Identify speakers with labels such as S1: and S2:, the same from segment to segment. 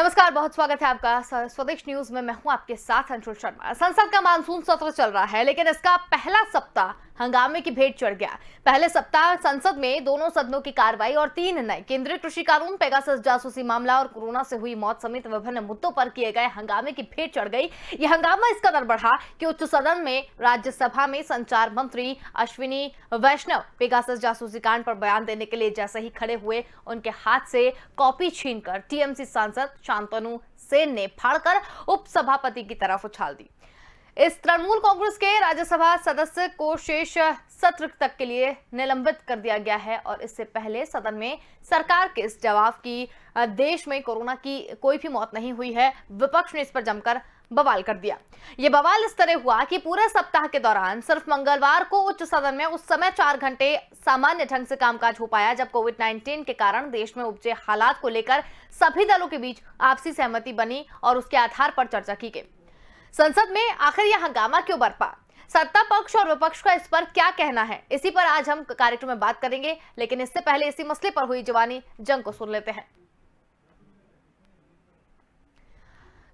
S1: नमस्कार, बहुत स्वागत है आपका स्वदेश न्यूज में। मैं हूं आपके साथ अंशुल शर्मा। संसद का मानसून सत्र चल रहा है, लेकिन इसका पहला सप्ताह हंगामे की भेंट चढ़ गया। पहले सप्ताह संसद में दोनों सदनों की कार्रवाई और 3 नए केंद्रीय कृषि कानून, पेगासस जासूसी मामला और कोरोना से हुई मौत समेत विभिन्न मुद्दों पर किए गए हंगामे की भेंट चढ़ गई। यह हंगामा इस कदर बढ़ा कि उच्च सदन में राज्यसभा में संचार मंत्री अश्विनी वैष्णव पेगासस जासूसी कांड पर बयान देने के लिए जैसे ही खड़े हुए, उनके हाथ से कॉपी छीनकर टीएमसी सांसद शांतनु सेन ने फाड़कर उपसभापति की तरफ उछाल दी। इस तृणमूल कांग्रेस के राज्यसभा सदस्य को शेष सत्र तक के लिए निलंबित कर दिया गया है और इससे पहले सदन में सरकार के इस जवाब की देश में कोरोना की कोई भी मौत नहीं हुई है, विपक्ष ने इस पर जमकर बवाल कर दिया। ये बवाल इस तरह हुआ कि पूरे सप्ताह के दौरान सिर्फ मंगलवार को उच्च सदन में उस समय 4 घंटे सामान्य ढंग से कामकाज हो पाया, जब कोविड-19 के कारण देश में उपजे हालात को लेकर सभी दलों के बीच आपसी सहमति बनी और उसके आधार पर चर्चा की गई। संसद में आखिर यह हंगामा क्यों बरपा, सत्ता पक्ष और विपक्ष का इस पर क्या कहना है, इसी पर आज हम कार्यक्रम में बात करेंगे। लेकिन इससे पहले इसी मसले पर हुई जवानी जंग को सुन लेते हैं।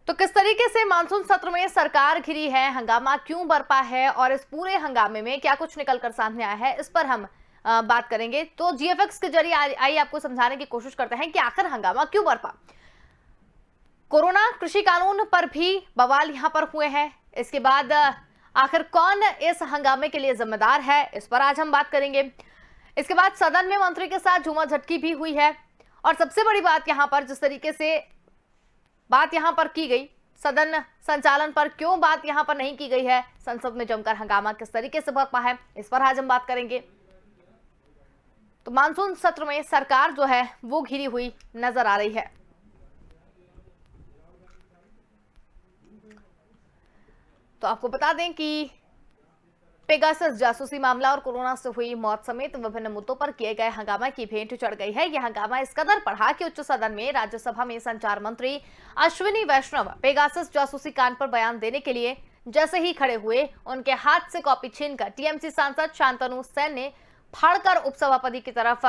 S1: तो किस तरीके से मानसून सत्र में सरकार घिरी है, हंगामा क्यों बरपा है और इस पूरे हंगामे में क्या कुछ निकलकर सामने आया है, इस पर हम बात करेंगे। तो जीएफएक्स के जरिए आइए आपको समझाने की कोशिश करते हैं कि आखिर हंगामा क्यों बरपा। कोरोना कृषि कानून पर भी बवाल यहां पर हुए हैं। इसके बाद आखिर कौन इस हंगामे के लिए जिम्मेदार है, इस पर आज हम बात करेंगे। इसके बाद सदन में मंत्री के साथ झूमा झटकी भी हुई है और सबसे बड़ी बात यहां पर जिस तरीके से बात यहां पर की गई, सदन संचालन पर क्यों बात यहां पर नहीं की गई है, संसद में जमकर हंगामा किस तरीके से बरपा है, इस पर आज हम बात करेंगे। तो मानसून सत्र में सरकार जो है वो घिरी हुई नजर आ रही है। तो आपको बता दें कि पेगासस जासूसी मामला और कोरोना से हुई मौत समेत विभिन्न मुद्दों पर किए गए हंगामा की भेंट चढ़ गई है। यह हंगामा इस कदर बढ़ा कि उच्च सदन में राज्यसभा में संचार मंत्री अश्विनी वैष्णव पेगासस जासूसी कांड पर बयान देने के लिए जैसे ही खड़े हुए, उनके हाथ से कॉपी छीनकर टीएमसी सांसद शांतनु सेन ने फाड़कर उपसभापति की तरफ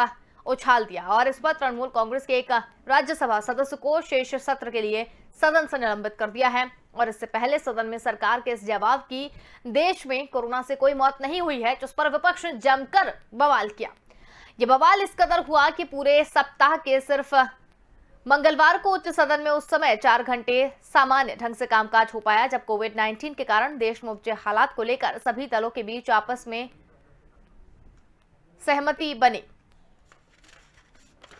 S1: उछाल दिया और इस पर तृणमूल कांग्रेस के एक राज्यसभा सदस्य को शेष सत्र के लिए सदन से निलंबित कर दिया है। और इससे पहले सदन में सरकार के इस जवाब की देश में कोरोना से कोई मौत नहीं हुई है, जिस पर विपक्ष ने जमकर बवाल किया। ये बवाल इस कदर हुआ कि पूरे सप्ताह के सिर्फ मंगलवार को उच्च सदन में उस समय 4 घंटे सामान्य ढंग से कामकाज हो पाया, जब कोविड-19 के कारण देश में उपजे हालात को लेकर सभी दलों के बीच आपस में सहमति बनी।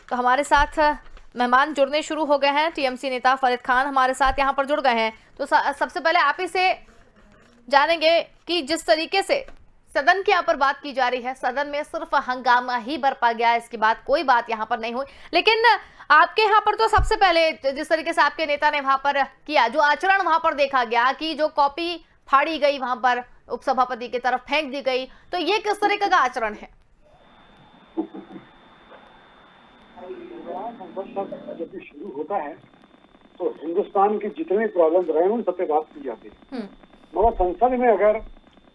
S1: तो हमारे साथ मेहमान जुड़ने शुरू हो गए हैं। टीएमसी नेता फरीद खान हमारे साथ यहां पर जुड़ गए हैं। तो सबसे पहले आप ही से जानेंगे कि जिस तरीके से सदन की यहाँ पर बात की जा रही है, सदन में सिर्फ हंगामा ही बरपा गया, इसके बाद कोई बात यहाँ पर नहीं हुई। लेकिन आपके यहाँ पर तो सबसे पहले जिस तरीके से आपके नेता ने वहां पर किया, जो आचरण वहां पर देखा गया कि जो कॉपी फाड़ी गई वहां पर उपसभापति की तरफ फेंक दी गई, तो ये किस तरीके का आचरण है?
S2: जब भी शुरू होता है तो हिंदुस्तान की जितने प्रॉब्लम रहे उन सब पे बात की जाती है, मगर संसद में अगर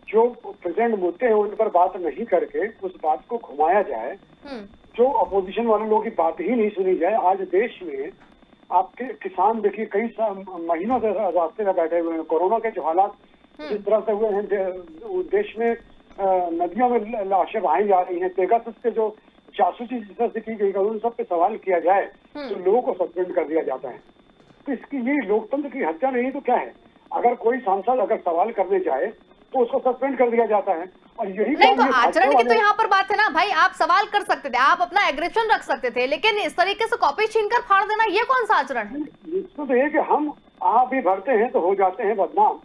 S2: जो प्रेजेंट मुद्दे हैं उन पर बात नहीं करके उस बात को घुमाया जाए, जो अपोजिशन वाले लोगों की बात ही नहीं सुनी जाए। आज देश में आपके किसान देखिए कई महीनों से रास्ते में बैठे हुए हैं। कोरोना के जो हालात जिस तरह से हुए हैं, देश में नदियों में लाशें बहाई जा रही हैं। पेगासस के जो जासूसी जिस तरह से की गई, उन सब पे सवाल किया जाए तो लोगों को सस्पेंड कर दिया जाता है। तो इसकी ये लोकतंत्र की हत्या नहीं तो क्या है? अगर कोई सांसद अगर सवाल करने जाए तो उसको सस्पेंड कर दिया जाता है। और यही
S1: नहीं, तो आचरण की तो यहाँ पर बात है ना भाई, आप सवाल कर सकते थे, आप अपना एग्रेशन रख सकते थे, लेकिन इस तरीके से कॉपी छीनकर फाड़ देना, ये कौन सा आचरण है?
S2: इसको तो ये कि हम आप भी भरते हैं तो हो जाते हैं बदनाम,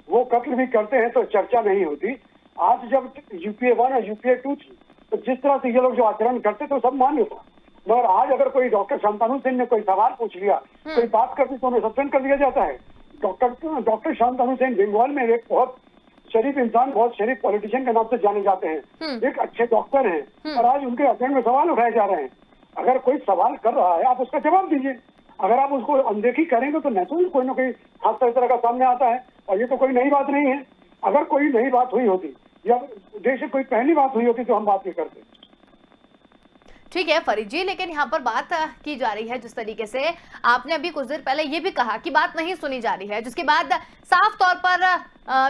S2: वो कत्ल भी करते हैं तो चर्चा नहीं होती। आज जब यूपीए 1 और यूपीए 2 थी तो जिस तरह से ये लोग जो आचरण करते तो सब मान्य था, मगर आज अगर कोई डॉक्टर शांतनु सेन ने कोई सवाल पूछ लिया, कोई बात करती तो उन्हें सस्पेंड कर दिया जाता है। डॉक्टर शांतनु सेन बंगाल में एक बहुत शरीफ इंसान, बहुत शरीफ पॉलिटिशियन के नाम से जाने जाते हैं, एक अच्छे डॉक्टर हैं, और आज उनके अध्ययन में सवाल उठाए जा रहे हैं। अगर कोई सवाल कर रहा है आप उसका जवाब दीजिए, अगर आप उसको अनदेखी करेंगे तो नेचुरली कोई ना कोई हादसा इस तरह का सामने आता है। और ये तो कोई नई बात नहीं है। अगर कोई नई बात हुई होती या देश में कोई पहली बात हुई होती तो हम बात नहीं करते।
S1: ठीक है फरीद जी, लेकिन यहाँ पर बात की जा रही है जिस तरीके से आपने अभी कुछ देर पहले ये भी कहा कि बात नहीं सुनी जा रही है, जिसके बाद साफ तौर पर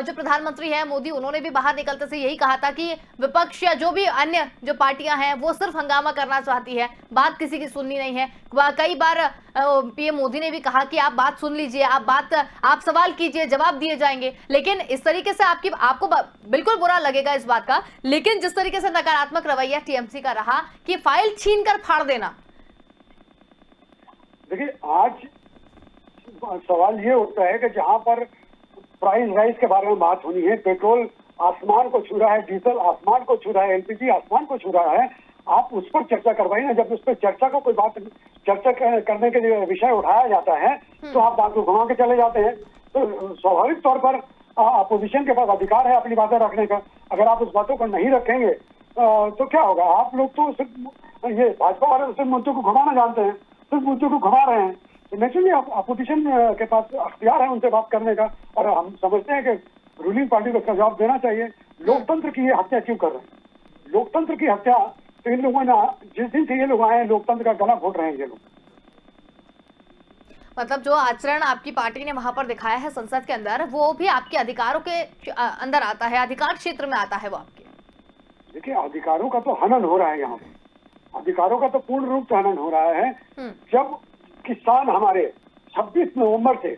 S1: जो प्रधानमंत्री है मोदी, उन्होंने भी बाहर निकलते से यही कहा था कि विपक्ष या जो भी अन्य जो पार्टियां हैं वो सिर्फ हंगामा करना चाहती है, बात किसी की सुननी नहीं है। कई बार पीएम मोदी ने भी कहा कि आप बात सुन लीजिए, आप सवाल कीजिए, जवाब दिए जाएंगे। लेकिन इस तरीके से आपको बिल्कुल बुरा लगेगा इस बात का, लेकिन जिस तरीके से नकारात्मक रवैया टीएमसी का रहा कि फाइल छीन कर फाड़ देना।
S2: देखिए, आज सवाल ये उठता है कि जहां पर प्राइस राइज के बारे में बात होनी है, पेट्रोल आसमान को छू रहा है, डीजल आसमान को छू रहा है, एलपीजी आसमान को छू रहा है, आप उस पर चर्चा करवाइए ना। जब उस पर चर्चा को कोई बात चर्चा करने के लिए विषय उठाया जाता है तो आप बात को घुमा के चले जाते हैं। तो स्वाभाविक तौर पर अपोजिशन के पास अधिकार है अपनी बातें रखने का। अगर आप उस बातों को नहीं रखेंगे तो क्या होगा? आप लोग तो सिर्फ ये भाजपा वाले सिर्फ मुद्दों को घुमाना जानते हैं, सिर्फ मुद्दों को घुमा रहे हैं। तो नेचुरली अपोजिशन के पास अख्तियार है उनसे बात करने का, और हम समझते हैं कि रूलिंग पार्टी को इसका जवाब देना चाहिए। लोकतंत्र की ये हत्या क्यों कर रहे हैं? लोकतंत्र की हत्या तो इन लोगों ने, जिस दिन से ये लोग आए हैं, लोकतंत्र का गला घोट रहे हैं ये लोग।
S1: मतलब जो आचरण आपकी पार्टी ने वहां पर दिखाया है संसद के अंदर, वो भी आपके अधिकारों के अंदर आता है, अधिकार क्षेत्र में आता है वो आपके।
S2: देखिए, अधिकारों का तो हनन हो रहा है यहाँ पे, अधिकारों का तो पूर्ण रूप से हनन हो रहा है। जब किसान हमारे 26 नवंबर से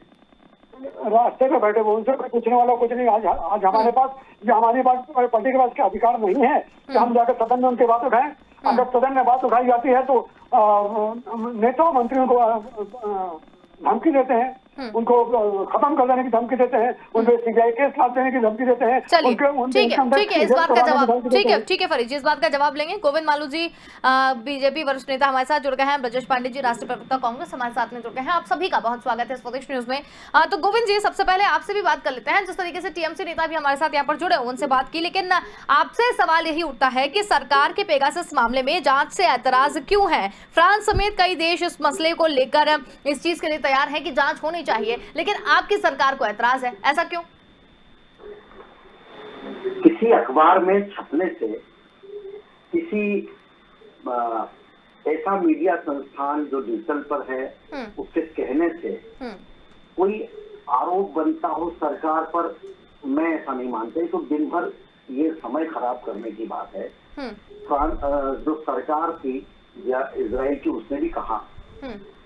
S2: रास्ते में बैठे हुए, उनसे कोई पूछने वाला कुछ नहीं। आज हमारे पास, ये हमारी बात पार्टी के पास के अधिकार नहीं है कि हम जाकर सदन में उनकी बात उठाएं। अगर सदन में बात उठाई जाती है तो नेता मंत्रियों को धमकी देते हैं, उनको खत्म कर देने की धमकी देते हैं, उनको सीबीआई केस लाद देने की धमकी देते हैं।
S1: चलिए, ठीक है, इस बात का जवाब, ठीक है फरीद जी, इस बात का जवाब लेंगे। गोविंद मालू जी बीजेपी वरिष्ठ नेता हमारे साथ जुड़ गए हैं, ब्रजेश पांडे जी राष्ट्रीय प्रवक्ता कांग्रेस हमारे साथ में जुड़ गए हैं। आप सभी का बहुत स्वागत है स्वदेश न्यूज में। तो गोविंद जी, सबसे पहले आपसे भी बात कर लेते हैं। जिस तरीके से टीएमसी नेता भी हमारे साथ यहाँ पर जुड़े, उनसे बात की, लेकिन आपसे सवाल यही उठता है कि सरकार के पेगासस मामले में जांच से ऐतराज क्यों है? फ्रांस समेत कई देश इस मसले को लेकर इस चीज के लिए तैयार है कि जांच होनी चाहिए, लेकिन आपकी सरकार को ऐतराज है, ऐसा क्यों?
S3: किसी अखबार में छपने से, किसी ऐसा मीडिया संस्थान जो डिजिटल पर है उससे कहने से कोई आरोप बनता हो सरकार पर, मैं ऐसा नहीं मानता। तो दिन भर ये समय खराब करने की बात है। जो सरकार थी या इजराइल की, उसने भी कहा,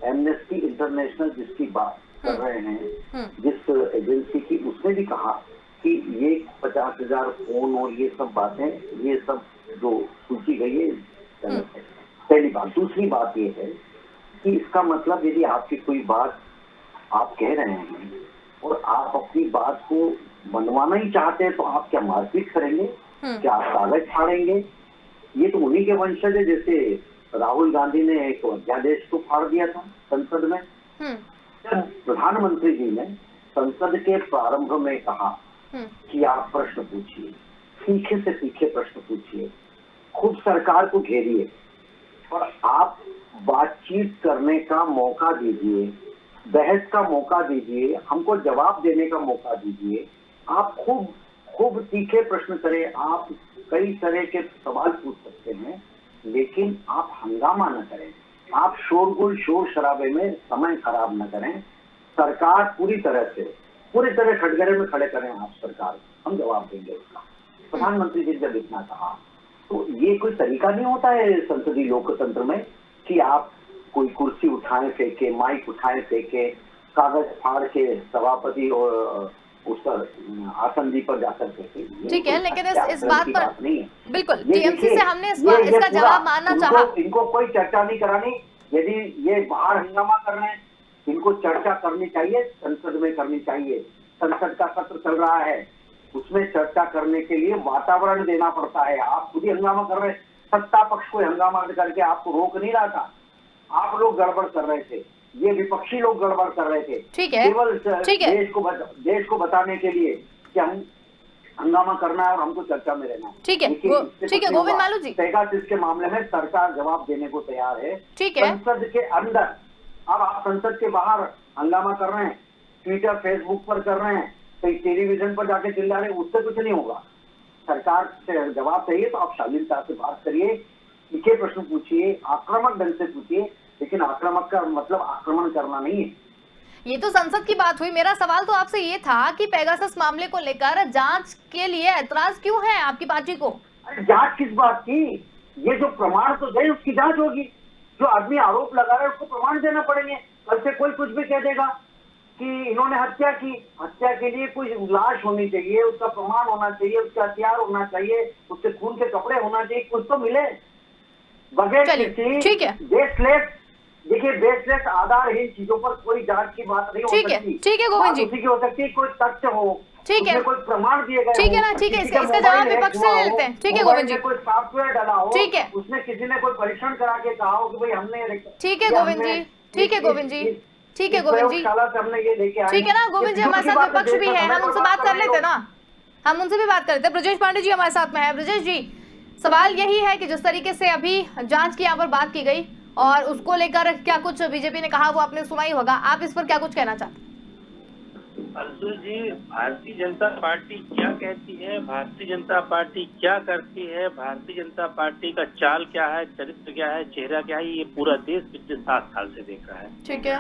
S3: एमनेस्टी इंटरनेशनल जिसकी बात कर रहे हैं, जिस एजेंसी की, उसने भी कहा कि ये 50,000 फोन और ये सब बातें, ये सब जो सूची गई है, पहली बात। दूसरी बात ये है कि इसका मतलब यदि आपकी कोई बात आप कह रहे हैं और आप अपनी बात को मनवाना ही चाहते हैं, तो आप क्या मारपीट करेंगे? क्या आप कागज फाड़ेंगे? ये तो उन्हीं के वंशज है। जैसे राहुल गांधी ने एक अध्यादेश को फाड़ दिया था संसद में। प्रधानमंत्री जी ने संसद के प्रारंभ में कहा कि आप प्रश्न पूछिए, तीखे से तीखे प्रश्न पूछिए, खुद सरकार को घेरिए और आप बातचीत करने का मौका दीजिए, बहस का मौका दीजिए, हमको जवाब देने का मौका दीजिए। आप खूब तीखे प्रश्न करें, आप कई तरह के सवाल पूछ सकते हैं, लेकिन आप हंगामा न करें, आप शोरगुल शोर शराबे में समय खराब न करें। सरकार पूरी तरह कटघरे में खड़े करें आप सरकार, हम जवाब देंगे उसका। प्रधानमंत्री जी जब इतना कहा, तो ये कोई तरीका नहीं होता है संसदीय लोकतंत्र में कि आप कोई कुर्सी उठाए फेंके, माइक उठाए फेंके, कागज फाड़ के सभापति और उस पर आसन पर जाकर फेंके।
S1: ठीक है, लेकिन इस बात पर बिल्कुल टीएमसी से हमने इसका जवाब मानना चाहा।
S3: इनको कोई चर्चा नहीं करानी। यदि ये बाहर हंगामा कर रहे हैं, इनको चर्चा करनी चाहिए, संसद में करनी चाहिए। संसद का सत्र चल रहा है, उसमें चर्चा करने के लिए वातावरण देना पड़ता है। आप खुद ही हंगामा कर रहे हैं। सत्ता पक्ष को हंगामा करके आपको रोक नहीं रहा था, आप लोग गड़बड़ कर रहे थे, ये विपक्षी लोग गड़बड़ कर रहे थे। केवल देश को बताने के लिए कि हम हंगामा करना है और हमको चर्चा में रहना है।
S1: ठीक है गोविंद मालू जी,
S3: पेगासस के मामले में सरकार जवाब देने को तैयार है।
S1: ठीक है,
S3: संसद के अंदर, अब आप संसद के बाहर हंगामा कर रहे हैं, ट्विटर फेसबुक पर कर रहे हैं, तो टेलीविजन पर जाके चिल्ला रहे हैं, उससे कुछ नहीं होगा। सरकार से जवाब चाहिए तो आप शालीनता से बात करिए, तीखे प्रश्न पूछिए, आक्रामक ढंग से पूछिए, लेकिन आक्रामक का मतलब आक्रमण करना नहीं है।
S1: ये तो संसद की बात हुई। मेरा सवाल तो आपसे ये था कि पेगासस मामले को लेकर जांच के लिए ऐतराज क्यों है आपकी पार्टी को?
S3: अरे जांच किस बात की? ये जो प्रमाण तो दे उसकी जांच होगी। जो आदमी आरोप लगा रहा है उसको प्रमाण देना पड़ेंगे। कल से कोई कुछ भी कह देगा कि इन्होंने हत्या की, हत्या के लिए कोई लाश होनी चाहिए, उसका प्रमाण होना चाहिए, उसका हथियार होना चाहिए, उसके खून के कपड़े होना चाहिए, कुछ तो मिले। बगैर
S1: ठीक है,
S3: बेसलेस, देखिए बेसलेस आधारहीन चीजों पर कोई जांच की बात नहीं हो सकती।
S1: ठीक है गोविंद जी,
S3: उसी की हो सकती है कोई तथ्य हो,
S1: ठीक है,
S3: कोई प्रमाण दिए गए,
S1: ठीक है ना, ठीक है, इसका जवाब विपक्ष से ले लेते हैं। ठीक है गोविंद जी,
S3: कोई सॉफ्टवेयर डाला हो,
S1: ठीक है,
S3: उसमें किसी ने कोई परीक्षण करा के कहा हो कि भाई हमने,
S1: ठीक है गोविंद जी, ठीक है गोविंद जी, ठीक है गोविंद जी,
S3: हमने ये लेके आए,
S1: ठीक है ना गोविंद जी, हमारे साथ विपक्ष भी है, हम उनसे बात कर लेते ना, हम उनसे भी बात कर लेते। ब्रजेश पांडे जी हमारे साथ में है। ब्रजेश जी, सवाल यही है कि जिस तरीके से अभी जांच की यहाँ पर बात की गई और उसको लेकर क्या कुछ बीजेपी ने कहा वो आपने सुना ही होगा, आप इस पर क्या कुछ कहना चाहते हैं?
S4: अंशु जी, भारतीय जनता पार्टी क्या कहती है, भारतीय जनता पार्टी क्या करती है, भारतीय जनता पार्टी का चाल क्या है, चरित्र क्या है, चेहरा क्या है, ये पूरा देश पिछले 7 साल से देख रहा है।
S1: ठीक है,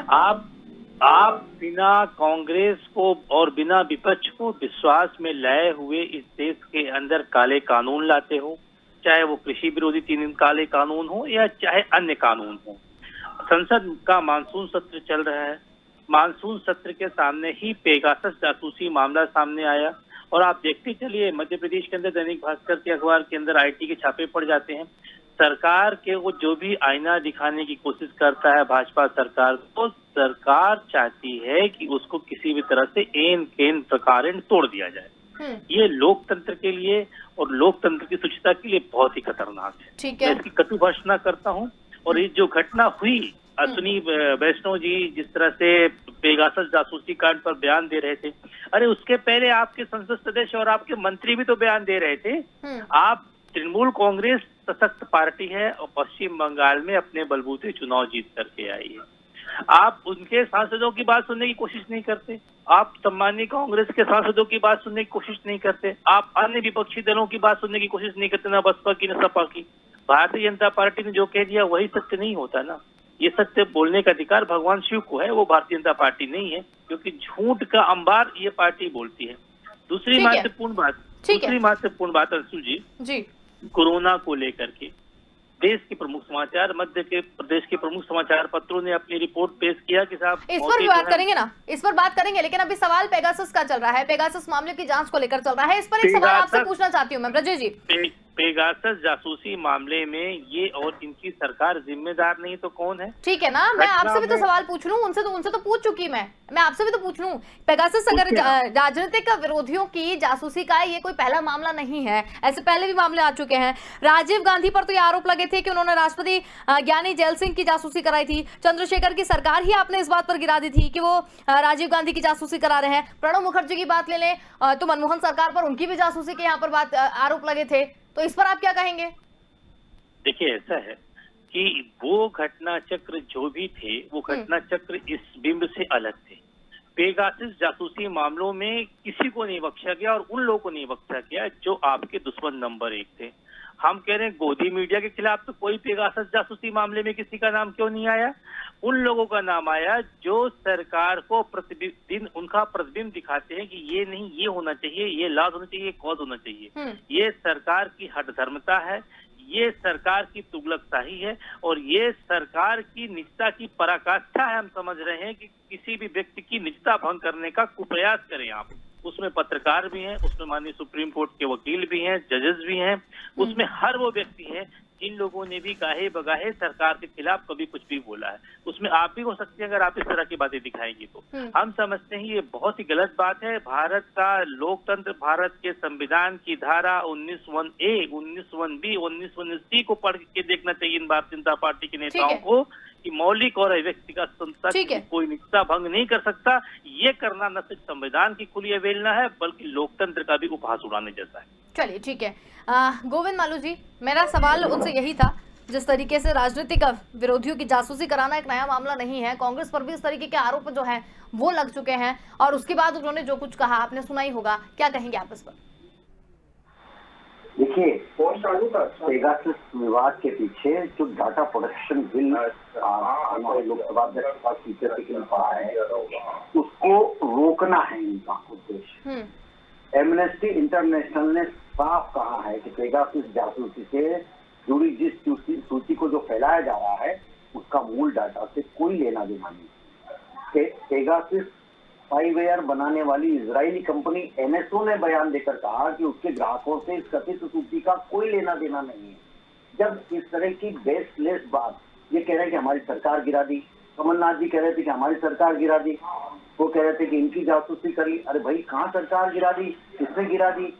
S4: आप बिना कांग्रेस को और बिना विपक्ष को विश्वास में लाए हुए इस देश के अंदर काले कानून लाते हो, चाहे वो कृषि विरोधी 3 काले कानून हो या चाहे अन्य कानून हो। संसद का मानसून सत्र चल रहा है, मानसून सत्र के सामने ही पेगासस जासूसी मामला सामने आया और आप देखते चलिए मध्य प्रदेश के अंदर दैनिक भास्कर के अखबार के अंदर आईटी के छापे पड़ जाते हैं। सरकार के वो जो भी आईना दिखाने की कोशिश करता है भाजपा सरकार को, सरकार चाहती है कि उसको किसी भी तरह से एन केन प्रकार तोड़ दिया जाए। ये लोकतंत्र के लिए और लोकतंत्र की शुचिता के लिए बहुत ही खतरनाक है।
S1: ठीक है,
S4: मैं इसकी कटु भर्त्सना करता हूँ। और ये जो घटना हुई, अश्विनी वैष्णव जी जिस तरह से पेगासस जासूसी कांड पर बयान दे रहे थे, अरे उसके पहले आपके संसद सदस्य और आपके मंत्री भी तो बयान दे रहे थे। आप तृणमूल कांग्रेस सशक्त पार्टी है और पश्चिम बंगाल में अपने बलबूते चुनाव जीत करके आई है। आप उनके सांसदों की बात सुनने की कोशिश नहीं करते, आप सम्मानीय कांग्रेस के सांसदों की बात सुनने की कोशिश नहीं करते, आप अन्य विपक्षी दलों की बात सुनने की कोशिश नहीं करते, ना बसपा की न सपा की। भारतीय जनता पार्टी ने जो कह दिया वही सत्य नहीं होता ना। ये सत्य बोलने का अधिकार भगवान शिव को है, वो भारतीय जनता पार्टी नहीं है, क्योंकि झूठ का अंबार ये पार्टी बोलती है। दूसरी महत्वपूर्ण बात अंशु जी, कोरोना को लेकर के देश के प्रमुख समाचार, मध्य के प्रदेश के प्रमुख समाचार पत्रों ने अपनी रिपोर्ट पेश किया कि साहब
S1: इस पर भी बात करेंगे ना, इस पर बात करेंगे, लेकिन अभी सवाल पेगासस का चल रहा है, पेगासस मामले की जांच को लेकर चल रहा है। इस पर एक सवाल आपसे पूछना चाहती हूँ मैं ब्रजेश जी।
S4: पेगासस जासूसी मामले में ये और इनकी सरकार जिम्मेदार नहीं तो कौन है?
S1: ठीक है ना, मैं आपसे भी तो सवाल पूछ लूं, उनसे तो पूछ चुकी मैं आपसे भी तो पूछ लूं। पेगासस अगर राजनीतिक विरोधियों की जासूसी का ये कोई पहला मामला नहीं है, ऐसे पहले भी मामले आ चुके हैं। राजीव गांधी पर तो ये आरोप लगे थे कि उन्होंने राष्ट्रपति ज्ञानी जैल सिंह की जासूसी कराई थी। चंद्रशेखर की सरकार ही आपने इस बात पर गिरा दी थी कि वो राजीव गांधी की जासूसी करा रहे हैं। प्रणब मुखर्जी की बात ले लें तो मनमोहन सरकार पर उनकी भी जासूसी के यहाँ पर आरोप लगे थे, तो इस पर आप क्या कहेंगे?
S4: देखिए ऐसा है कि वो घटना चक्र जो भी थे वो घटना चक्र इस बिंब से अलग थे। पेगासस जासूसी मामलों में किसी को नहीं बख्शा गया और उन लोगों को नहीं बख्शा गया जो आपके दुश्मन नंबर 1 थे। हम कह रहे हैं गोदी मीडिया के खिलाफ तो कोई पेगासस जासूसी मामले में किसी का नाम क्यों नहीं आया? उन लोगों का नाम आया जो सरकार को प्रतिदिन उनका प्रतिबिंब दिखाते हैं कि ये नहीं, ये होना चाहिए, ये लॉज होना चाहिए, ये कॉज होना चाहिए। ये सरकार की हठधर्मता है, ये सरकार की तुगलकशाही है और ये सरकार की निजता की पराकाष्ठा है। हम समझ रहे हैं कि किसी भी व्यक्ति की निजता भंग करने का कुप्रयास करें आप। उसमें पत्रकार भी हैं, उसमें माननीय सुप्रीम कोर्ट के वकील भी हैं, जजेस भी हैं, उसमें हर वो व्यक्ति हैं जिन लोगों ने भी गाहे बगाहे सरकार के खिलाफ कभी कुछ भी बोला है। उसमें आप भी हो सकते हैं अगर आप इस तरह की बातें दिखाएंगी तो। हम समझते हैं ये बहुत ही गलत बात है। भारत का लोकतंत्र, भारत के संविधान की धारा 19(1)A, 19(1)B, 19(1)C को पढ़ के देखना चाहिए इन भारतीय जनता पार्टी के नेताओं को कि मौलिक और व्यक्तिगत स्वतंत्रता की कोई निजता भंग नहीं कर सकता। ये करना न सिर्फ संविधान की खुली अवहेलना है बल्कि लोकतंत्र का भी उपहास उड़ाने जैसा है।
S1: चलिए ठीक है, गोविंद मालू जी, मेरा सवाल उनसे यही था, जिस तरीके से राजनीतिक विरोधियों की जासूसी कराना एक नया मामला नहीं है, कांग्रेस पर भी इस तरीके के आरोप जो हैं वो लग चुके हैं और उसके बाद उन्होंने जो कुछ कहा आपने सुना ही होगा, क्या कहेंगे आप इस पर?
S3: देखिए, पेगासस विवाद के पीछे जो डाटा प्रोटेक्शन बिल हमारे लोकसभा अध्यक्ष का स्पीकर के लिए पड़ा है, उसको रोकना है इनका उद्देश्य। एमनेस्टी इंटरनेशनल ने साफ कहा है कि पेगासस जासूसी से जुड़ी जिस सूची को जो फैलाया जा रहा है उसका मूल डाटा से कोई लेना देना नहीं। पेगासस स्पाईवेयर बनाने वाली इजरायली कंपनी एनएसओ ने बयान देकर कहा कि उसके ग्राहकों से इस कथित सूची का कोई लेना देना नहीं है। जब इस तरह की बेसलेस बात, ये कह रहे हैं कि हमारी सरकार गिरा दी, कमलनाथ जी कह रहे थे कि हमारी सरकार गिरा दी, वो कह रहे थे कि इनकी जासूसी करी। अरे भाई, कहाँ सरकार गिरा दी, किसने गिरा दी?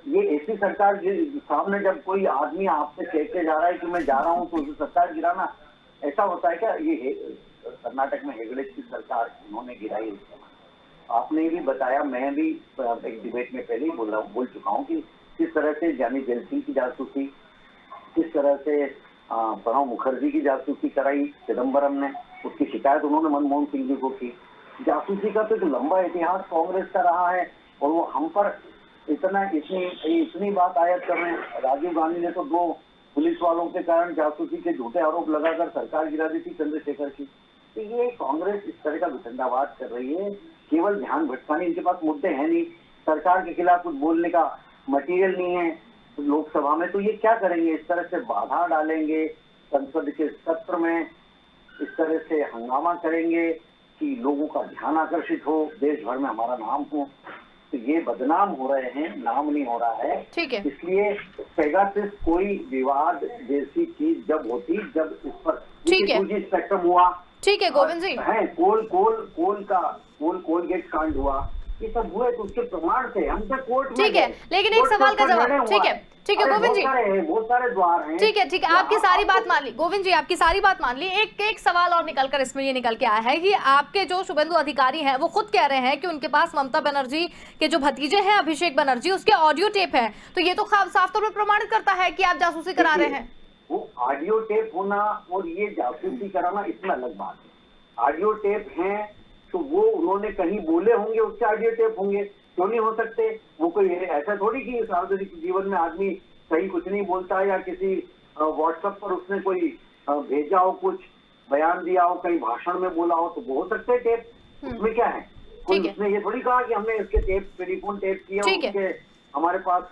S3: ये ऐसी सरकार सामने जब कोई आदमी आपसे कह के जा रहा है कि मैं जा रहा हूँ तो उसे सरकार गिराना ऐसा होता है क्या? ये कर्नाटक में हेगड़े की सरकार उन्होंने गिराई। आपने भी बताया, मैं भी एक डिबेट में पहले ही बोल चुका हूँ कि किस तरह से जानी जेल सिंह की जासूसी, किस तरह से प्रणब मुखर्जी की जासूसी कराई चिदम्बरम ने, उसकी शिकायत उन्होंने मनमोहन सिंह जी को की। जासूसी का तो एक लंबा इतिहास कांग्रेस का रहा है और वो हम पर इतनी बात आयत कर रहे हैं। राजीव गांधी ने तो 2 पुलिस वालों के कारण जासूसी के झूठे आरोप लगाकर सरकार गिरा दी थी चंद्रशेखर की। तो ये कांग्रेस इस तरह का वितंडावाद कर रही है, केवल ध्यान भटकाने। इनके पास मुद्दे हैं नहीं, सरकार के खिलाफ कुछ बोलने का मटेरियल नहीं है लोकसभा में, तो ये क्या करेंगे? इस तरह से बाधा डालेंगे संसद के सत्र में, इस तरह से हंगामा करेंगे कि लोगों का ध्यान आकर्षित हो, देश भर में हमारा नाम हो। तो ये बदनाम हो रहे हैं, नाम नहीं हो रहा है।
S1: ठीक है।
S3: इसलिए पेगासस कोई विवाद जैसी चीज जब होती, जब इस पर स्पेक्ट्रम हुआ,
S1: ठीक है गोविंद जी,
S3: है कोलगेट कांड हुआ, ये सब हुए तो उसके प्रमाण थे, हम तो कोर्ट में।
S1: ठीक है, लेकिन एक सवाल का जवाब। ठीक है गोविंद जी,
S3: बहुत सारे द्वार हैं।
S1: ठीक है, आपकी सारी बात मान ली गोविंद जी, आपकी सारी बात मान ली। एक सवाल और निकलकर इसमें ये निकल के आया है कि आपके जो शुभेंदु अधिकारी हैं वो खुद कह रहे हैं कि उनके पास ममता बनर्जी के जो भतीजे हैं अभिषेक बनर्जी, उसके ऑडियो टेप है, तो ये तो साफ तौर पर प्रमाणित करता है कि आप जासूसी करा रहे हैं।
S3: वो ऑडियो टेप होना और ये जासूसी कराना इसमें अलग बात है। ऑडियो टेप है तो वो उन्होंने कहीं बोले होंगे, उसके ऑडियो टेप होंगे, क्यों नहीं हो सकते? वो कोई ऐसा थोड़ी कि सार्वजनिक जीवन में आदमी कहीं कुछ नहीं बोलता है या किसी व्हाट्सएप पर उसने कोई भेजा हो, कुछ बयान दिया हो, कहीं भाषण में बोला हो, तो वो हो सकते हैं टेप। उसमें क्या है? कोई उसने ये थोड़ी कहा कि हमने इसके टेप टेलीफोन टेप किया, उसके हमारे पास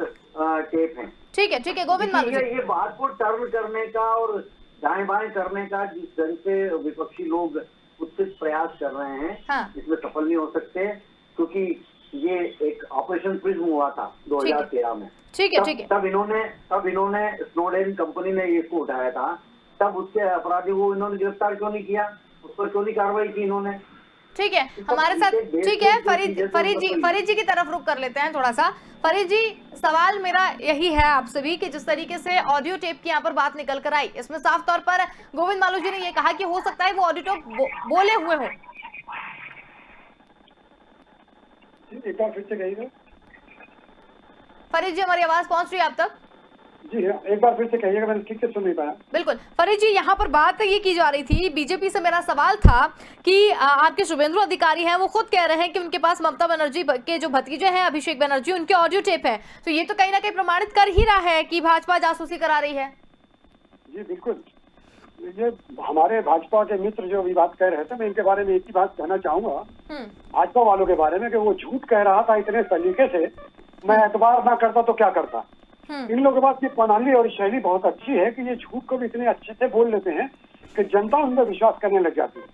S3: टेप है।
S1: ठीक है गोविंद मालू जी,
S3: ये बात को टर्न करने का और दाएं बाएं करने का जिस ढंग से विपक्षी लोग उत्सित प्रयास कर रहे हैं,
S1: हाँ।
S3: इसमें सफल नहीं हो सकते, क्योंकि ये एक ऑपरेशन प्रिज्म हुआ था 2013 में।
S1: ठीक है।
S3: तब इन्होंने स्नोडेन कंपनी ने इसको उठाया था, तब उसके अपराधी को इन्होंने गिरफ्तार क्यों नहीं किया, उस पर क्यों नहीं कार्रवाई की इन्होंने?
S1: ठीक है, हमारे साथ ठीक है फरीद जी की तरफ रुक कर लेते हैं थोड़ा सा। फरीद जी, सवाल मेरा यही है आपसे भी कि जिस तरीके से ऑडियो टेप की यहाँ पर बात निकल कर आई, इसमें साफ तौर पर गोविंद मालू जी ने ये कहा कि हो सकता है वो ऑडियो टेप बोले हुए हो।
S2: एक बार फिर से कहिएगा।
S1: फरीद जी, हमारी आवाज पहुंच रही है आप तक?
S2: जी हाँ, एक बार फिर से कहिएगा, मैंने ठीक से सुन नहीं पाया।
S1: बिल्कुल फरीद जी, यहाँ पर बात ये की जा रही थी, बीजेपी से मेरा सवाल था कि आपके शुभेंदु अधिकारी हैं वो खुद कह रहे हैं कि उनके पास ममता बनर्जी के जो भतीजे हैं अभिषेक बनर्जी, उनके ऑडियो टेप है, तो ये तो कहीं ना कहीं प्रमाणित कर ही रहा है कि भाजपा जासूसी करा रही है।
S2: जी बिल्कुल, ये हमारे भाजपा के मित्र जो अभी बात कह रहे थे, मैं इनके बारे में एक ही बात कहना चाहूंगा भाजपा वालों के बारे में, कि वो झूठ कह रहा था इतने तरीके से, मैं एतबार ना करता तो क्या करता। इन लोगों के पास ये प्रणाली और शैली बहुत अच्छी है कि ये झूठ को भी इतने अच्छे से बोल लेते हैं कि जनता उन पर विश्वास करने लग जाती है।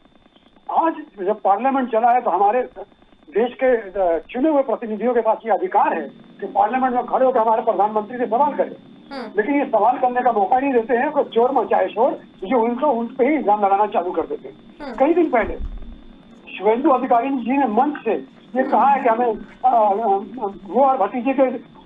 S2: आज जब पार्लियामेंट चला है तो हमारे देश के चुने हुए प्रतिनिधियों के पास ये अधिकार है कि पार्लियामेंट में खड़े होकर हमारे प्रधानमंत्री से सवाल करें, लेकिन ये सवाल करने का मौका नहीं देते हैं। कोई चोर मचाए शोर, जो उन पे ही इल्जाम लगाना चालू कर देते हैं। कई दिन पहले शुभेंदु अधिकारी जी ने मंच से ये कहा है कि हमें वो और भतीजे के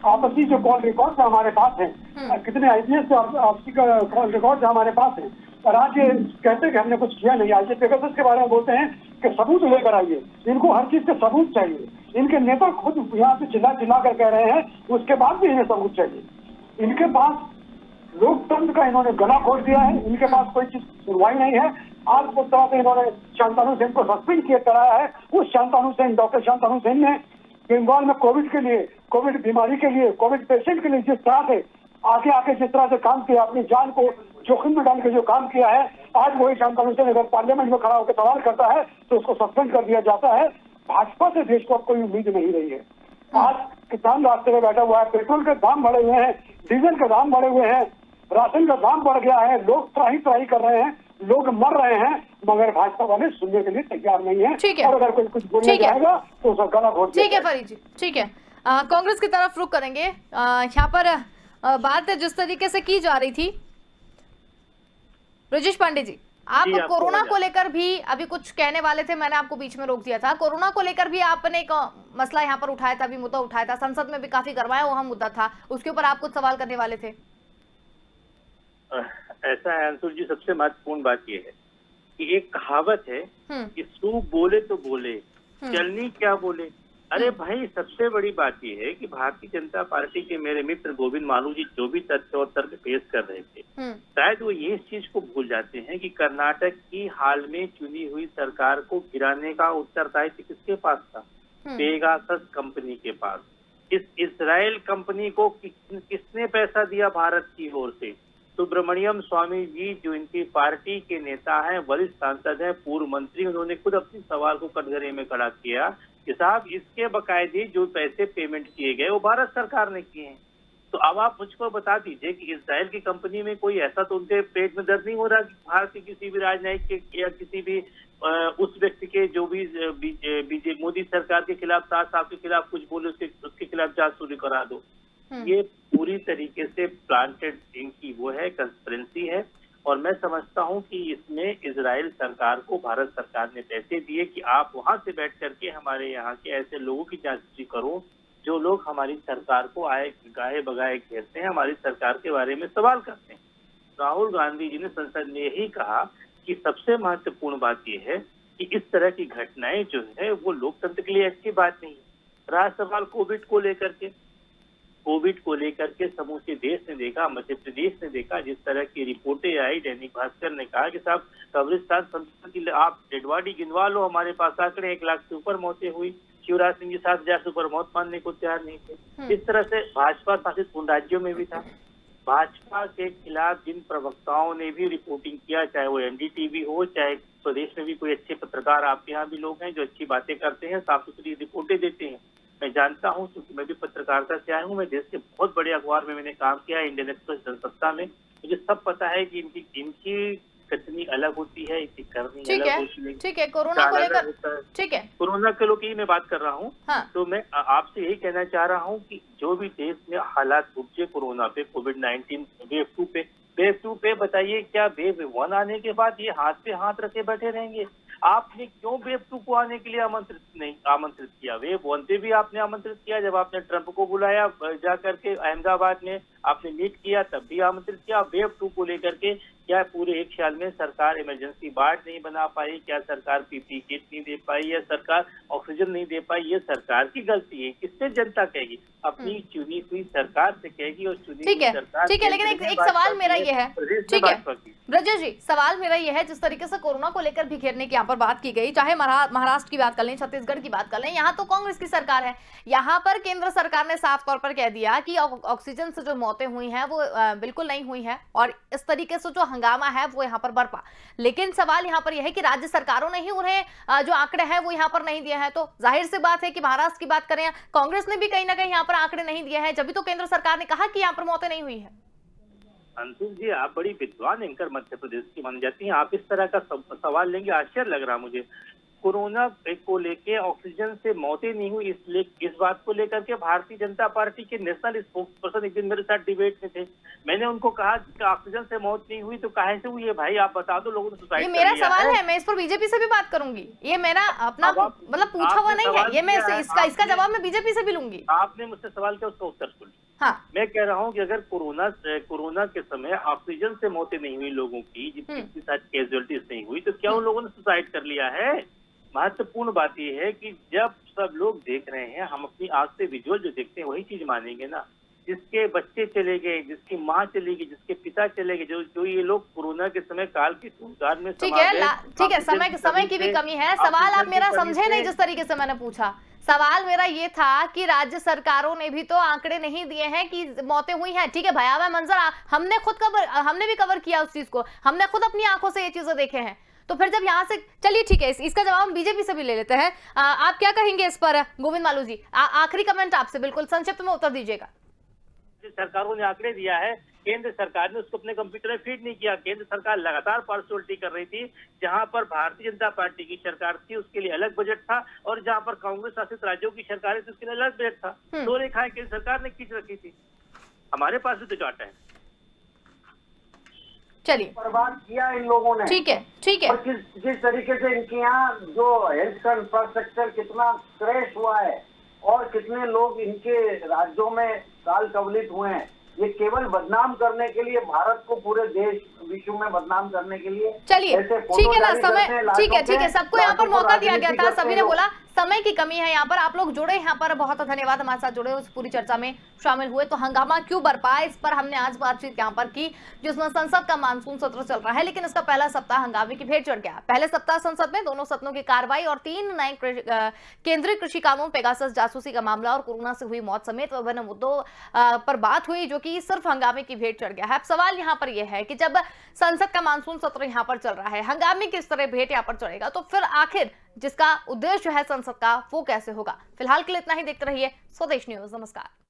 S2: आपसी जो कॉल रिकॉर्ड हमारे पास हैं, कितने आईपीएस आपसी कॉल रिकॉर्ड हमारे पास हैं, और आज ये कहते हैं कि हमने कुछ किया नहीं। आज ये पेगासस के बारे में बोलते हैं कि सबूत लेकर आइए, इनको हर चीज के सबूत चाहिए। इनके नेता खुद यहाँ से चिल्ला कर कह रहे हैं, उसके बाद भी इन्हें सबूत चाहिए। इनके पास लोकतंत्र का इन्होंने गला खोल दिया है, इनके पास कोई चीज सुनवाई नहीं है। आज लोकसभा में इन्होंने शांतनु सेन को सस्पेंड किया कराया है। उस शांतनु सेन, डॉक्टर शांतनु सेन ने बंगाल में कोविड के लिए, कोविड बीमारी के लिए, कोविड पेशेंट के लिए जिस तरह से आके जिस तरह से काम किया, अपनी जान को जोखिम में डाल के जो काम किया है, आज वही शाम कमीशन अगर पार्लियामेंट में खड़ा होकर सवाल करता है तो उसको सस्पेंड कर दिया जाता है। भाजपा से देश को अब कोई उम्मीद नहीं रही है। आज किसान रास्ते में बैठा हुआ है, पेट्रोल के दाम बढ़े हुए हैं, डीजल के दाम बढ़े हुए हैं, राशन का दाम बढ़ गया है, लोग त्राही कर रहे हैं, लोग मर रहे हैं, मगर भाजपा वाले सुनने के लिए तैयार नहीं है।
S1: ठीक है।
S2: और अगर कोई कुछ बोलने जाएगा तो उसका गला घोट दिया
S1: ठीक है फरीद जी, ठीक है। कांग्रेस की तरफ रुख करेंगे। यहाँ पर बात जिस तरीके से की जा रही थी, ब्रजेश पांडे जी, आप कोरोना को लेकर भी अभी कुछ कहने वाले थे, मैंने आपको बीच में रोक दिया था। कोरोना को लेकर भी आपने एक मसला यहाँ पर उठाया था, अभी मुद्दा उठाया था, संसद में भी काफी गरमाया हुआ मुद्दा था, उसके ऊपर आप कुछ सवाल करने वाले थे।
S4: ऐसा है अंशुल जी, सबसे महत्वपूर्ण बात यह है कि एक कहावत है कि सूप बोले तो बोले, चलनी क्या बोले। अरे भाई, सबसे बड़ी बात यह है कि भारतीय जनता पार्टी के मेरे मित्र गोविंद मालू जी जो भी तथ्य और तर्क पेश कर रहे थे, शायद वो ये इस चीज को भूल जाते हैं कि कर्नाटक की हाल में चुनी हुई सरकार को गिराने का उत्तरदायित्व किसके पास था? पेगासस कंपनी के पास। इस इजराइल कंपनी को किसने पैसा दिया भारत की ओर से? सुब्रमण्यम स्वामी जी, जो इनकी पार्टी के नेता हैं, वरिष्ठ सांसद हैं, पूर्व मंत्री, उन्होंने खुद अपने सवाल को कटघरे में खड़ा किया कि साहब इसके बकायदे जो पैसे पेमेंट किए गए वो भारत सरकार ने किए हैं। तो अब आप मुझको बता दीजिए कि इजराइल की कंपनी में कोई ऐसा तो उनके पेट में दर्द नहीं हो रहा कि भारत के किसी भी राजनयिक के या किसी भी उस व्यक्ति के जो भी बीजेपी मोदी सरकार के खिलाफ, साहब के खिलाफ कुछ बोले उसके खिलाफ जांच शुरू करा दो। ये पूरी तरीके से प्लांटेड इनकी वो है, कंस्पिरेंसी है। और मैं समझता हूं कि इसमें इजराइल सरकार को भारत सरकार ने पैसे दिए कि आप वहां से बैठ करके हमारे यहाँ के ऐसे लोगों की जांच करो जो लोग हमारी सरकार को गाए बगाए घेरते हैं, हमारी सरकार के बारे में सवाल करते हैं। राहुल गांधी जी ने संसद में यही कहा कि सबसे महत्वपूर्ण बात यह है कि इस तरह की घटनाएं जो है वो लोकतंत्र के लिए अच्छी बात नहीं है। रहा सवाल कोविड को लेकर के समूचे देश ने देखा, मध्य प्रदेश ने देखा, जिस तरह की रिपोर्टें आई, दैनिक भास्कर ने कहा कि साहब कब्रिस्तान संस्था की आप डेडबॉडी गिनवा लो, हमारे पास आंकड़े 1 लाख से ऊपर मौतें हुई। शिवराज सिंह जी 7,000 से ऊपर मौत मानने को तैयार नहीं थे। इस तरह से भाजपा शासित उन राज्यों में भी था। भाजपा के खिलाफ जिन प्रवक्ताओं ने भी रिपोर्टिंग किया, चाहे वो एनडीटीवी हो, चाहे प्रदेश में भी कोई अच्छे पत्रकार आपके यहाँ भी लोग हैं जो अच्छी बातें करते हैं, साफ सुथरी रिपोर्टें देते हैं। मैं जानता हूं, क्योंकि मैं भी पत्रकारिता से आया हूं, मैं देश के बहुत बड़े अखबार में मैंने काम किया है, इंडियन एक्सप्रेस, जनसत्ता में। मुझे सब पता है कि इनकी कथनी अलग होती है, इनकी करनी अलग होती है।
S1: ठीक है, कोरोना को लेकर, ठीक है,
S4: कोरोना के लोग की मैं बात कर रहा हूँ।
S1: हाँ।
S4: तो मैं आपसे यही कहना चाह रहा हूँ कि जो भी देश में हालात उपजे कोरोना पे, कोविड-19 वेव 2 पे बताइए, क्या वेव 1 आने के बाद ये हाथ पे हाथ रखे बैठे रहेंगे? आपने क्यों वेव 2 को आने के लिए आमंत्रित किया? वेव 1 पे भी आपने आमंत्रित किया, जब आपने ट्रंप को बुलाया जा करके अहमदाबाद में, आपने मीट किया तब भी आमंत्रित किया। वेव 2 को लेकर के क्या पूरे 1 साल में सरकार इमरजेंसी वार्ड नहीं बना पाई? क्या सरकार पीपीई किट नहीं दे पाई? या सरकार ऑक्सीजन नहीं दे पाई? ये सरकार की गलती है। किससे जनता कहेगी? अपनी चुनी हुई सरकार से कहेगी। और चुनी हुई सरकार,
S1: ठीक है, लेकिन एक सवाल मेरा ये है, ठीक है ब्रजेश जी, सवाल मेरा ये है, जिस तरीके से कोरोना को लेकर भी घेरने की यहाँ पर बात की गई, चाहे महाराष्ट्र की बात कर लें, छत्तीसगढ़ की बात कर लें, यहाँ तो कांग्रेस की सरकार है। यहाँ पर केंद्र सरकार ने साफ तौर पर कह दिया कि ऑक्सीजन से जो मौतें हुई हैं वो बिल्कुल नहीं हुई है, और इस तरीके से जो हंगामा है वो यहाँ पर बरपा। लेकिन सवाल यहाँ पर यह है कि राज्य सरकारों ने ही उन्हें जो आंकड़े हैं वो यहाँ पर नहीं दिए हैं। तो जाहिर सी बात है कि महाराष्ट्र की बात करें, कांग्रेस ने भी कहीं ना कहीं यहाँ पर आंकड़े नहीं दिए हैं, जब तो केंद्र सरकार ने कहा कि यहाँ पर मौतें नहीं हुई है।
S4: अंशुल जी, आप बड़ी विद्वान एंकर मध्य प्रदेश की मान जाती हैं, आप इस तरह का सवाल लेंगे, आश्चर्य लग रहा मुझे। कोरोना को लेके ऑक्सीजन से मौतें नहीं हुई, इसलिए इस बात को लेकर के भारतीय जनता पार्टी के नेशनल स्पोक्स पर्सन एक दिन मेरे साथ डिबेट में थे। मैंने उनको कहा कि ऑक्सीजन से मौत नहीं हुई तो काहे से हुई है भाई, आप बता दो, लोगों ने सुसाइड कर लिया है।
S1: ये मेरा सवाल है, मैं इस पर बीजेपी से भी बात करूंगी। ये मेरा अपना मतलब पूछा हुआ नहीं है, ये मैं इसका जवाब मैं बीजेपी से भी लूंगी।
S4: आपने मुझसे सवाल किया, उसका उत्तर सुन। हाँ। मैं कह रहा हूँ कि अगर कोरोना के समय ऑक्सीजन से मौतें नहीं हुई लोगों की, जिनके साथ कैजुअलिटीज नहीं हुई, तो क्या उन लोगों ने सुसाइड कर लिया है? महत्वपूर्ण बात यह है कि जब सब लोग देख रहे हैं, हम अपनी आंख से विजुअल जो देखते हैं वही चीज मानेंगे ना। जिसके बच्चे चले गए, जिसकी माँ चली गई, जिसके पिता चले गए, जो ये लोग कोरोना के समय काल की तुमगार में
S1: ठीक है, समय की भी कमी है। सवाल आप मेरा समझे नहीं जिस तरीके से मैंने पूछा। सवाल मेरा ये था कि राज्य सरकारों ने भी तो आंकड़े नहीं दिए हैं कि मौतें हुई हैं। ठीक है, भयावह मंजर हमने भी कवर किया उस चीज को, हमने खुद अपनी आंखों से ये चीजें देखे हैं। तो फिर जब यहाँ से चलिए ठीक है, इसका जवाब हम बीजेपी से भी ले लेते हैं। आप क्या कहेंगे इस पर गोविंद मालू जी? आखिरी कमेंट आपसे, बिल्कुल संक्षिप्त में उत्तर दीजिएगा।
S4: सरकारों ने आंकड़े दिया है, केंद्र सरकार ने उसको अपने कंप्यूटर में फीड नहीं किया। केंद्र सरकार लगातार पार्शियलिटी कर रही थी। जहां पर भारतीय जनता पार्टी की सरकार थी उसके लिए अलग बजट था, और जहां पर कांग्रेस शासित राज्यों की सरकार थी उसके लिए अलग बजट था। दो रेखाएं केंद्र सरकार ने खींच रखी थी। हमारे पास भी तो डाटा है।
S1: चलिए,
S3: बर्बाद किया इन लोगों ने।
S1: ठीक है, ठीक है।
S3: और जिस तरीके से इनके यहाँ जो हेल्थ का इंफ्रास्ट्रक्चर कितना क्रैश हुआ है और कितने लोग इनके राज्यों में काल कवलित हुए हैं, ये केवल बदनाम करने के लिए, भारत को पूरे देश विश्व में बदनाम करने के लिए।
S1: चलिए ठीक है ना, समय ठीक है, सबको यहाँ पर मौका दिया गया था, सभी ने बोला समय की कमी है। यहाँ पर आप लोग जुड़े, यहाँ पर बहुत धन्यवाद, हमारे साथ जुड़े, उस पूरी चर्चा में शामिल हुए। तो हंगामा क्यों बरपा, इस पर हमने आज बातचीत यहाँ पर की, जिसमें संसद का मानसून सत्र चल रहा है, लेकिन इसका पहला सप्ताह हंगामे की भेंट चढ़ गया। पहले सप्ताह संसद में दोनों सदनों की कार्रवाई और 3 नए केंद्रीय कृषि कानून, पेगासस जासूसी का मामला और कोरोना से हुई मौत समेत विभिन्न मुद्दों पर बात हुई, जो कि सिर्फ हंगामे की भेंट चढ़ गया है। अब सवाल यहाँ पर यह है कि जब संसद का मानसून सत्र यहाँ पर चल रहा है, हंगामे किस तरह भेंट यहाँ पर चढ़ेगा, तो फिर आखिर जिसका उद्देश्य है संसद का, वो कैसे होगा? फिलहाल के लिए इतना ही। देखते रहिए स्वदेश न्यूज। नमस्कार।